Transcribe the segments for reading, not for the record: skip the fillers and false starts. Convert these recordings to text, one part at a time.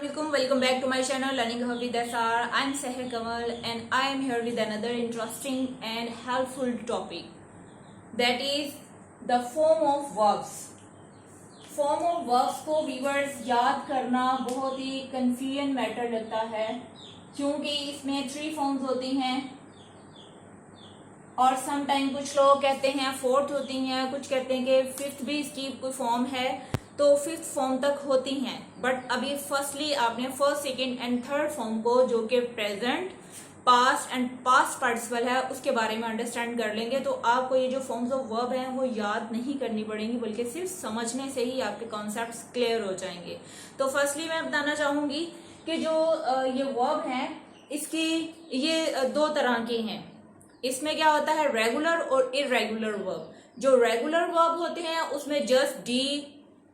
Welcome back to my channel Learning Her with SR. I'm Seher Kamal and I am here with another interesting and helpful topic, that is the form of verbs. Form of verbs को viewers याद करना बहुत ही confusion matter लगता है, क्योंकि इसमें 3 forms होती हैं और सम टाइम कुछ लोग कहते हैं 4th होती हैं, कुछ कहते हैं कि 5th भी इसकी कोई फॉर्म है, तो 5th फॉर्म तक होती हैं। बट अभी फर्स्टली आपने first, second and third form को, जो कि present, past and past participle है, उसके बारे में अंडरस्टैंड कर लेंगे। तो आपको ये जो फॉर्म्स ऑफ वर्ब हैं वो याद नहीं करनी पड़ेंगी, बल्कि सिर्फ समझने से ही आपके कॉन्सेप्ट्स क्लियर हो जाएंगे। तो फर्स्टली मैं बताना चाहूंगी कि जो ये वर्ब हैं, इसकी ये 2 तरह के हैं। इसमें क्या होता है, रेगुलर और इरेगुलर वर्ब। जो रेगुलर वर्ब होते हैं उसमें जस्ट डी,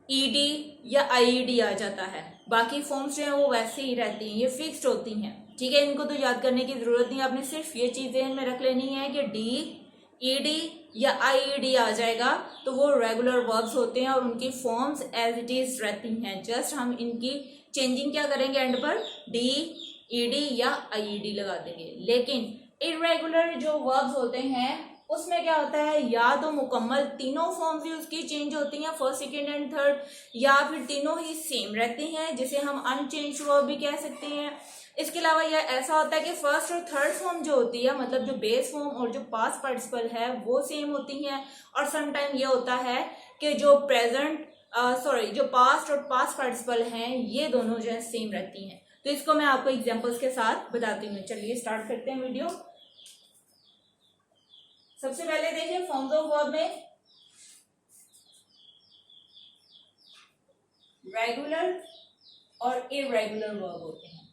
ईडी या आईईडी आ जाता है, बाकी फॉर्म्स जो है वो वैसे ही रहती हैं, ये फिक्स्ड होती हैं। ठीक है, इनको तो याद करने की जरूरत नहीं, आपने सिर्फ ये चीजें इनमें रख लेनी है कि डी, ईडी या आईईडी आ जाएगा तो वो रेगुलर वर्ब्स होते हैं और उनकी फॉर्म्स एज इट इज रहती हैं। जस्ट हम इनकी चेंजिंग क्या करेंगे, एंड पर डी, ईडी या आईईडी लगा देंगे। लेकिन इरेगुलर जो वर्ब्स होते हैं उसमें क्या होता है, या तो मुकम्मल तीनों फॉर्म्स ही उसकी चेंज होती हैं, फर्स्ट, सेकेंड एंड थर्ड, या फिर तीनों ही सेम रहती हैं, जिसे हम अनचेंज वर्ब भी कह सकते हैं। इसके अलावा यह ऐसा होता है कि फर्स्ट और थर्ड फॉर्म जो होती है, मतलब जो बेस फॉर्म और जो पास्ट पार्टिसिपल है वो सेम होती हैं। और समटाइम ये होता है कि जो प्रेजेंट जो पास्ट और पास्ट पार्टिसिपल हैं, ये दोनों जो है सेम रहती हैं। तो इसको मैं आपको एग्जांपल्स के साथ बताती हूँ। चलिए स्टार्ट करते हैं वीडियो। सबसे पहले देखिए फॉर्म्स ऑफ वर्ब में रेगुलर और इरेगुलर वर्ब होते हैं।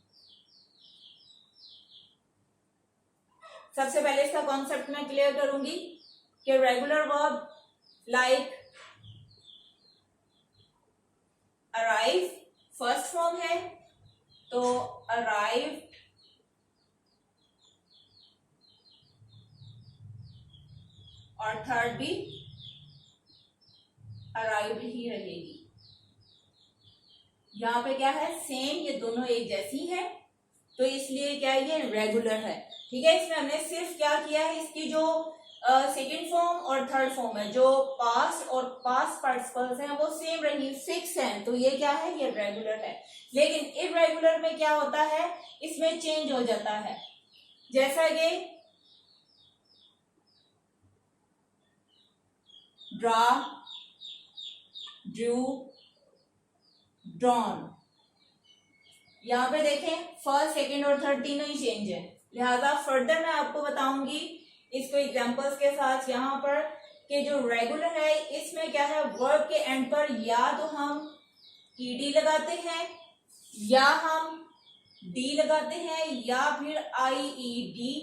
सबसे पहले इसका कॉन्सेप्ट मैं क्लियर करूंगी कि regular verb like arrive first form है, तो अराइव, और थर्ड भी अराइव ही रहेगी। यहाँ पे क्या है, सेम, ये दोनों एक जैसी है, तो इसलिए क्या है, ये रेगुलर है। ठीक है, इसमें हमने सिर्फ क्या किया है, इसकी जो सेकेंड फॉर्म और थर्ड फॉर्म है, जो पास्ट और पास्ट पार्टिसिपल्स हैं वो सेम रही, फिक्स हैं, तो ये क्या है, ये रेगुलर है। लेकिन इरेगुलर में क्या होता है, इसमें चेंज हो जाता है, जैसा कि ड्रा, ड्रू, ड्रॉन। यहाँ पे देखें फर्स्ट, सेकेंड और थर्ड तीनों ही चेंज है, लिहाजा फर्दर मैं आपको बताऊंगी इसको एग्जांपल्स के साथ। यहाँ पर कि जो रेगुलर है इसमें क्या है, वर्ब के एंड पर या तो हम ईडी लगाते हैं, या हम डी लगाते हैं, या फिर आईईडी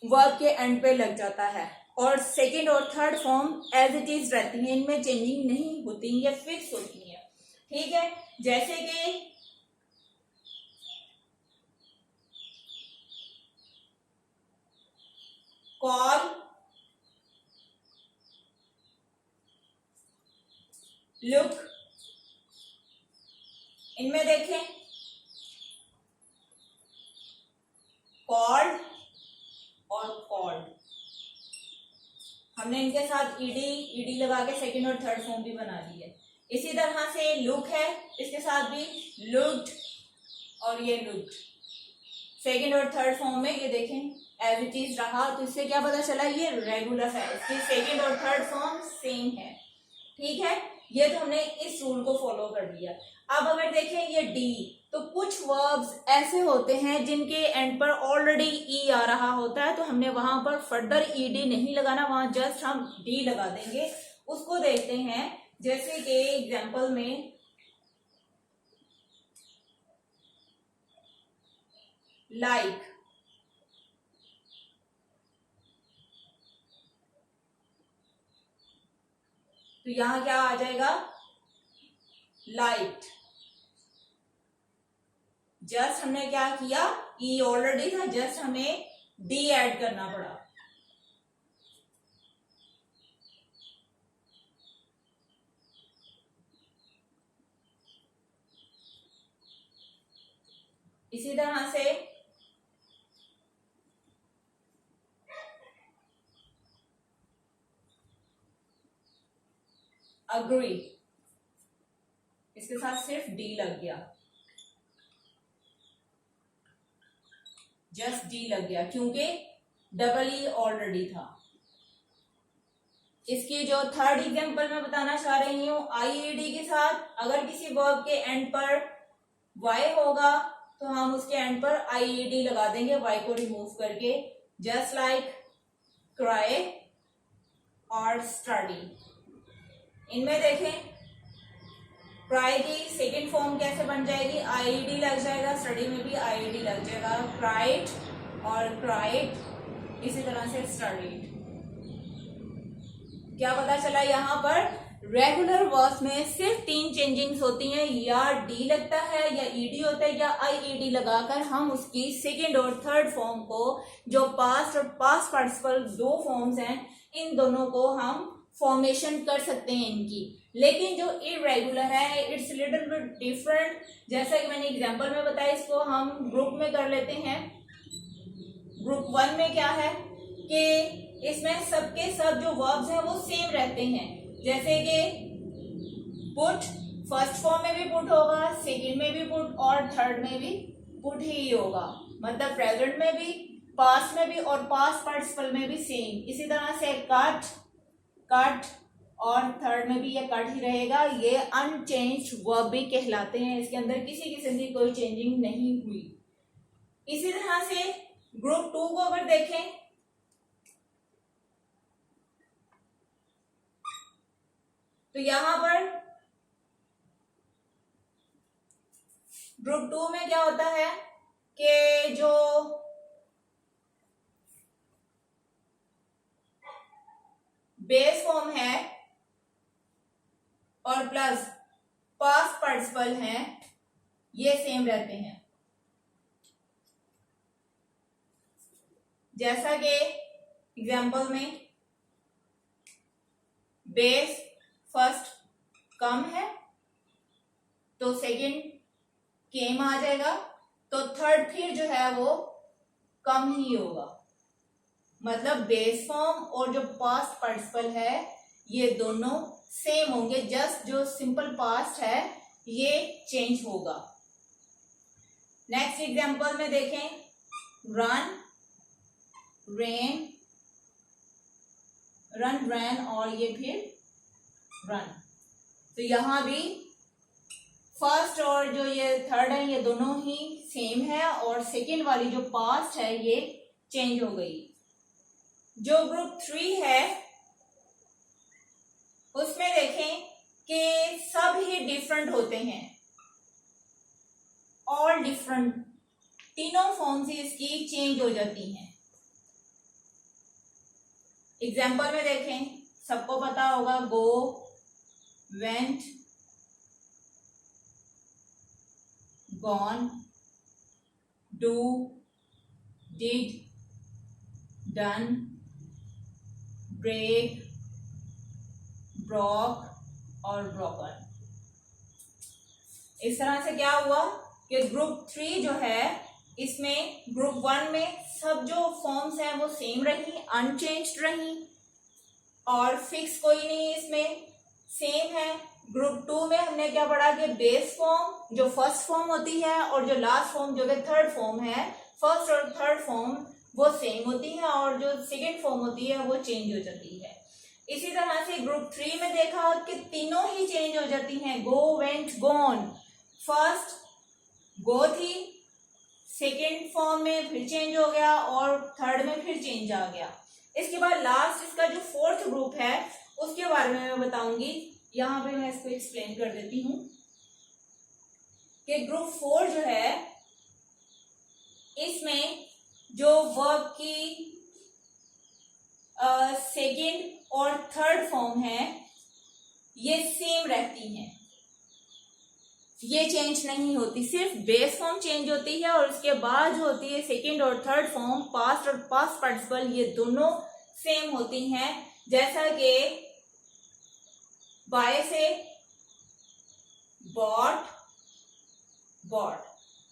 वर्ब के एंड पे लग जाता है। और सेकेंड और third form as it is रहती है, इनमें चेंजिंग नहीं होती, ये फिक्स होती है। ठीक है, जैसे कि कॉल, लुक, इनमें देखें कॉल्ड और कॉल्ड, हमने इनके साथ ईडी लगा के सेकेंड और थर्ड फॉर्म भी बना ली है। इसी तरह से लुक है, इसके साथ भी लुक्ड और ये लुक्ड, सेकेंड और थर्ड फॉर्म में ये देखें एज इट इज रहा, तो इससे क्या पता चला, ये रेगुलर है, इसकी सेकेंड और थर्ड फॉर्म सेम है। ठीक है, ये तो हमने इस रूल को फॉलो कर दिया। अब अगर देखें ये डी, तो कुछ वर्ब्स ऐसे होते हैं जिनके एंड पर ऑलरेडी ई आ रहा होता है, तो हमने वहां पर फर्दर ईडी नहीं लगाना, वहां जस्ट हम डी लगा देंगे। उसको देखते हैं, जैसे कि एग्जांपल में लाइक, तो यहां क्या आ जाएगा, लाइट। जस्ट हमने क्या किया, ई ऑलरेडी था, जस्ट हमें डी ऐड करना पड़ा। इसी तरह से अग्री, इसके साथ सिर्फ डी लग गया, जस्ट डी लग गया क्योंकि डबल ई ऑलरेडी था। इसकी जो थर्ड एग्जांपल मैं बताना चाह रही हूं, आईईडी के साथ अगर किसी वर्ब के एंड पर वाई होगा तो हम उसके एंड पर आईईडी लगा देंगे, वाई को रिमूव करके, जस्ट लाइक क्राई और स्टडी। इनमें देखें क्राई की सेकेंड फॉर्म कैसे बन जाएगी, आईईडी लग जाएगा, स्टडी में भी आईईडी लग जाएगा, क्राइड और क्राइड, इसी तरह से स्टडीड। क्या पता चला, यहाँ पर रेगुलर वर्ब्स में सिर्फ 3 चेंजिंग्स होती हैं, या डी लगता है या ईडी होता है या आईईडी लगाकर हम उसकी सेकेंड और थर्ड फॉर्म को, जो पास्ट और पास्ट पार्टिसिपल 2 फॉर्म्स हैं, इन दोनों को हम फॉर्मेशन कर सकते हैं इनकी। लेकिन जो इरेगुलर है इट्स लिटिल बिट डिफरेंट, जैसा कि मैंने एग्जांपल में बताया, इसको हम ग्रुप में कर लेते हैं। ग्रुप 1 में क्या है कि इसमें सबके सब जो वर्ब्स हैं वो सेम रहते हैं, जैसे कि पुट, फर्स्ट फॉर्म में भी पुट होगा, सेकंड में भी पुट और थर्ड में भी पुट ही होगा, मतलब प्रेजेंट में भी, पास्ट में भी और पास्ट पार्टिसिपल में भी सेम। इसी तरह से कट, कट और थर्ड में भी ये कट ही रहेगा, ये अनचेंज्ड वर्ब भी कहलाते हैं, इसके अंदर किसी किस्म की कोई चेंजिंग नहीं हुई। इसी तरह से ग्रुप 2 को अगर देखें तो यहां पर ग्रुप 2 में क्या होता है कि जो बेस फॉर्म है और प्लस पास्ट पार्टिसिपल हैं ये सेम रहते हैं, जैसा कि एग्जाम्पल में बेस फर्स्ट कम है तो सेकंड केम आ जाएगा, तो थर्ड फिर जो है वो कम ही होगा, मतलब बेस फॉर्म और जो पास्ट पार्टिसिपल है ये दोनों सेम होंगे, जस्ट जो सिंपल पास्ट है ये चेंज होगा। नेक्स्ट एग्जांपल में देखें, रन, रेन, रन, रैन और ये फिर रन, तो यहां भी फर्स्ट और जो ये थर्ड है ये दोनों ही सेम है और सेकेंड वाली जो पास्ट है ये चेंज हो गई। जो ग्रुप 3 है उसमें देखें कि सब ही डिफरेंट होते हैं, ऑल डिफरेंट, तीनों फॉर्म से इसकी चेंज हो जाती हैं। एग्जाम्पल में देखें, सबको पता होगा go, went, gone, do, did, done, break, broke और ब्रोकन। इस तरह से क्या हुआ कि ग्रुप 3 जो है इसमें ग्रुप 1 में सब जो फॉर्म्स हैं वो सेम रही, अनचेंज्ड रही और फिक्स कोई नहीं इसमें, सेम है। ग्रुप 2 में हमने क्या पढ़ा कि बेस फॉर्म जो फर्स्ट फॉर्म होती है और जो लास्ट फॉर्म जो कि थर्ड फॉर्म है, फर्स्ट और थर्ड फॉर्म वो सेम होती है और जो सेकेंड फॉर्म होती है वो चेंज हो जाती है। इसी तरह से ग्रुप 3 में देखा कि तीनों ही चेंज हो जाती हैं, गो, वेंट, गॉन, फर्स्ट गो थी, सेकेंड फॉर्म में फिर चेंज हो गया और थर्ड में फिर चेंज आ गया। इसके बाद लास्ट इसका जो फोर्थ ग्रुप है उसके बारे में मैं बताऊंगी, यहां पे मैं इसको एक्सप्लेन कर देती हूं कि ग्रुप 4 जो है इसमें जो वर्ब की सेकेंड और थर्ड फॉर्म है ये सेम रहती हैं, ये चेंज नहीं होती, सिर्फ बेस फॉर्म चेंज होती है और उसके बाद जो होती है सेकेंड और थर्ड फॉर्म, पास्ट और पास्ट पार्टिसिपल, ये दोनों सेम होती हैं। जैसा कि बाय से बॉट, बॉट,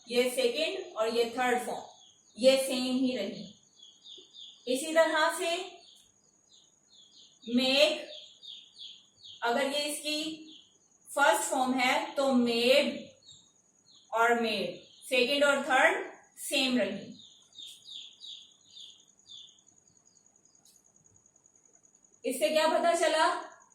ये सेकंड और ये थर्ड फॉर्म, ये सेम ही रही। इसी तरह से मेक, अगर ये इसकी फर्स्ट फॉर्म है तो मेड और मेड, सेकंड और थर्ड सेम रही। इससे क्या पता चला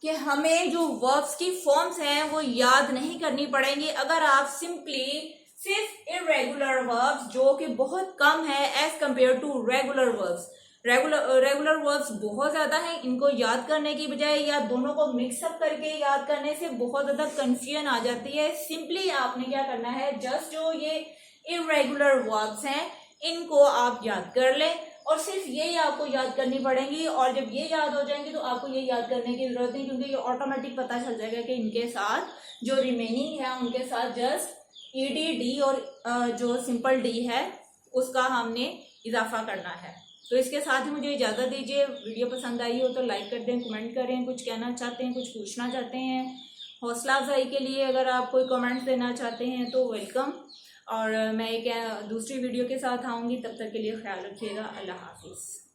कि हमें जो वर्ब्स की फॉर्म्स हैं वो याद नहीं करनी पड़ेंगी अगर आप सिंपली सिर्फ इरेगुलर वर्ब्स, जो कि बहुत कम है as compare to regular verbs. Regular verbs बहुत ज्यादा हैं, इनको याद करने की बजाय या दोनों को मिक्सअप करके याद करने से बहुत ज्यादा कंफ्यूजन आ जाती है। सिंपली आपने क्या करना है, जस्ट जो ये इरेगुलर वर्ब्स हैं इनको आप याद कर लें और सिर्फ यही आपको याद करनी पड़ेंगी। और जब ये याद हो जाएंगी तो आपको ये याद करने की जरूरत नहीं, क्योंकि ये ऑटोमेटिक पता चल जाएगा कि इनके साथ जो रिमेनिंग है उनके साथ जस्ट ईडी डी और जो सिंपल डी है उसका हमने इजाफा करना है। तो इसके साथ ही मुझे इजाजत दीजिए। वीडियो पसंद आई हो तो लाइक कर दें, कमेंट करें, कुछ कहना चाहते हैं, कुछ पूछना चाहते हैं, हौसला अफजाई के लिए अगर आप कोई कमेंट्स देना चाहते हैं तो वेलकम। और मैं एक दूसरी वीडियो के साथ आऊँगी, तब तक के लिए ख्याल रखिएगा। अल्लाह हाफिज़।